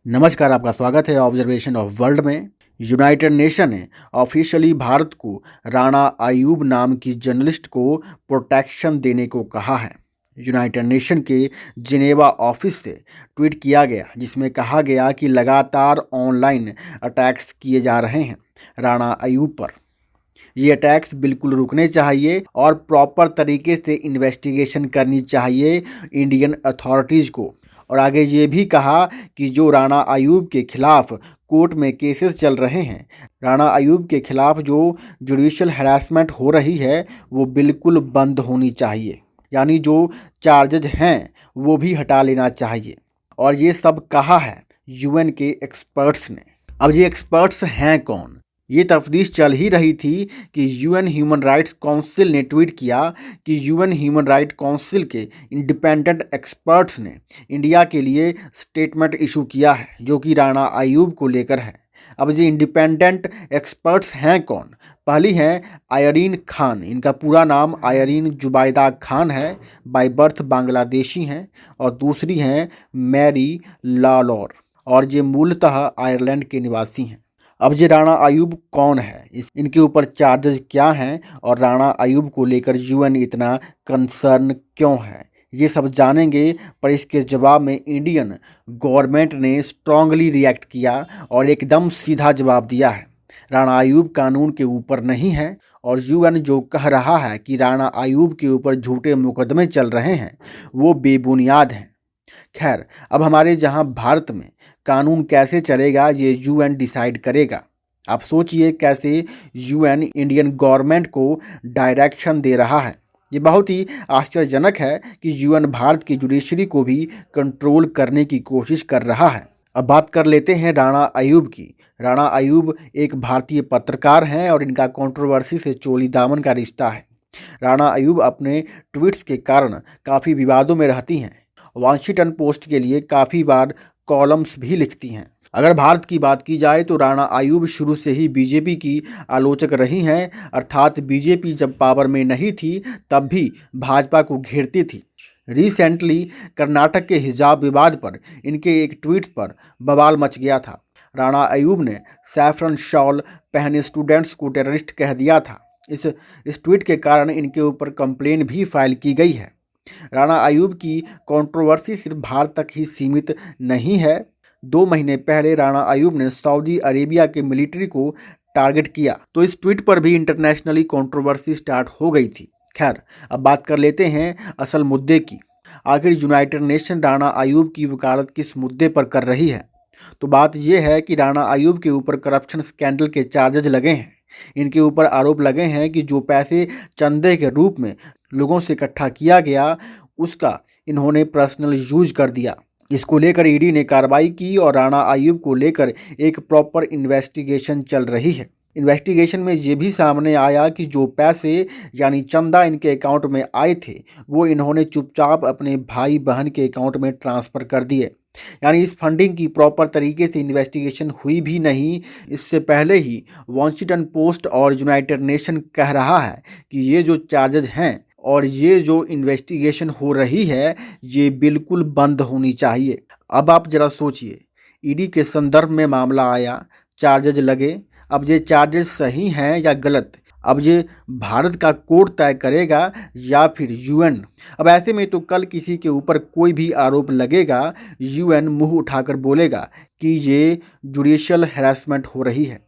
नमस्कार, आपका स्वागत है ऑब्जर्वेशन ऑफ वर्ल्ड में। यूनाइटेड नेशन ने ऑफिशियली भारत को राणा अयूब नाम की जर्नलिस्ट को प्रोटेक्शन देने को कहा है। यूनाइटेड नेशन के जिनेवा ऑफिस से ट्वीट किया गया जिसमें कहा गया कि लगातार ऑनलाइन अटैक्स किए जा रहे हैं राणा अयूब पर। ये अटैक्स बिल्कुल रुकने चाहिए और प्रॉपर तरीके से इन्वेस्टिगेशन करनी चाहिए इंडियन अथॉरिटीज़ को। और आगे ये भी कहा कि जो राणा अयूब के खिलाफ कोर्ट में केसेस चल रहे हैं, राणा अयूब के खिलाफ जो जुडिशियल हैरेसमेंट हो रही है वो बिल्कुल बंद होनी चाहिए, यानी जो चार्जेज हैं वो भी हटा लेना चाहिए। और ये सब कहा है यूएन के एक्सपर्ट्स ने। अब ये एक्सपर्ट्स हैं कौन? ये तफ्तीश चल ही रही थी कि यूएन ह्यूमन राइट्स काउंसिल ने ट्वीट किया कि यूएन ह्यूमन राइट काउंसिल के इंडिपेंडेंट एक्सपर्ट्स ने इंडिया के लिए स्टेटमेंट इशू किया है जो कि राणा अयूब को लेकर है। अब ये इंडिपेंडेंट एक्सपर्ट्स हैं कौन? पहली हैं आयरीन खान। इनका पूरा नाम आयरीन जुबाइदा खान है, बाय बर्थ बांग्लादेशी हैं। और दूसरी हैं मैरी लालौर, और ये मूलतः आयरलैंड के निवासी हैं। अब ये राणा अयूब कौन है, इनके ऊपर चार्जेस क्या हैं और राणा अयूब को लेकर यूएन इतना कंसर्न क्यों है, ये सब जानेंगे। पर इसके जवाब में इंडियन गवर्नमेंट ने स्ट्रांगली रिएक्ट किया और एकदम सीधा जवाब दिया है। राणा अयूब कानून के ऊपर नहीं है और यूएन जो कह रहा है कि राणा अयूब के ऊपर झूठे मुकदमे चल रहे हैं वो बेबुनियाद हैं। खैर, अब हमारे जहां भारत में कानून कैसे चलेगा ये यूएन डिसाइड करेगा। आप सोचिए कैसे यूएन इंडियन गवर्नमेंट को डायरेक्शन दे रहा है। ये बहुत ही आश्चर्यजनक है कि यूएन भारत की जुडिशरी को भी कंट्रोल करने की कोशिश कर रहा है। अब बात कर लेते हैं राणा अयूब की। राणा अयूब एक भारतीय पत्रकार हैं और इनका कंट्रोवर्सी से चोली दामन का रिश्ता है। राणा अयूब अपने ट्वीट्स के कारण काफ़ी विवादों में रहती हैं। वॉशिंगटन पोस्ट के लिए काफ़ी बार कॉलम्स भी लिखती हैं। अगर भारत की बात की जाए तो राणा अयूब शुरू से ही बीजेपी की आलोचक रही हैं, अर्थात बीजेपी जब पावर में नहीं थी तब भी भाजपा को घेरती थी। रिसेंटली कर्नाटक के हिजाब विवाद पर इनके एक ट्वीट पर बवाल मच गया था। राणा अयूब ने सैफरन शॉल पहने स्टूडेंट्स को टेररिस्ट कह दिया था। इस ट्वीट के कारण इनके ऊपर कंप्लेन भी फाइल की गई है। राणा अयूब की कंट्रोवर्सी सिर्फ भारत तक ही सीमित नहीं है। 2 महीने पहले राणा अयूब ने सऊदी अरेबिया के मिलिट्री को टारगेट किया तो इस ट्वीट पर भी इंटरनेशनली कंट्रोवर्सी स्टार्ट हो गई थी। खैर, अब बात कर लेते हैं असल मुद्दे की। आखिर यूनाइटेड नेशन राणा अयूब की वकालत किस मुद्दे पर कर रही है? तो बात यह है कि राणा अयूब के ऊपर करप्शन स्कैंडल के चार्जेज लगे हैं। इनके ऊपर आरोप लगे हैं कि जो पैसे चंदे के रूप में लोगों से इकट्ठा किया गया उसका इन्होंने पर्सनल यूज कर दिया। इसको लेकर ईडी ने कार्रवाई की और राणा अयूब को लेकर एक प्रॉपर इन्वेस्टिगेशन चल रही है। इन्वेस्टिगेशन में ये भी सामने आया कि जो पैसे यानी चंदा इनके अकाउंट में आए थे वो इन्होंने चुपचाप अपने भाई बहन के अकाउंट में ट्रांसफ़र कर दिए। यानी इस फंडिंग की प्रॉपर तरीके से इन्वेस्टिगेशन हुई भी नहीं। इससे पहले ही वॉशिंगटन पोस्ट और यूनाइटेड नेशन कह रहा है कि ये जो चार्जेज हैं और ये जो इन्वेस्टिगेशन हो रही है ये बिल्कुल बंद होनी चाहिए। अब आप ज़रा सोचिए, ईडी के संदर्भ में मामला आया, चार्जेज लगे। अब ये चार्जेस सही हैं या गलत, अब ये भारत का कोर्ट तय करेगा या फिर यूएन। अब ऐसे में तो कल किसी के ऊपर कोई भी आरोप लगेगा, यूएन मुंह उठाकर बोलेगा कि ये जुडिशियल हैरेसमेंट हो रही है।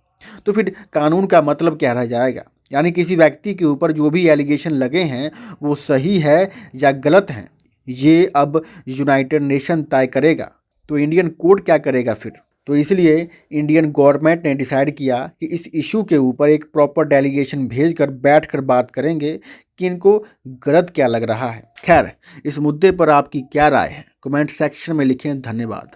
तो फिर कानून का मतलब क्या रह जाएगा? यानी किसी व्यक्ति के ऊपर जो भी एलिगेशन लगे हैं वो सही है या गलत हैं, ये अब यूनाइटेड नेशन तय करेगा। तो इंडियन कोर्ट क्या करेगा फिर? तो इसलिए इंडियन गवर्नमेंट ने डिसाइड किया कि इस इशू के ऊपर एक प्रॉपर डेलीगेशन भेजकर बैठकर बात करेंगे कि इनको गलत क्या लग रहा है। खैर, इस मुद्दे पर आपकी क्या राय है? कमेंट सेक्शन में लिखें। धन्यवाद।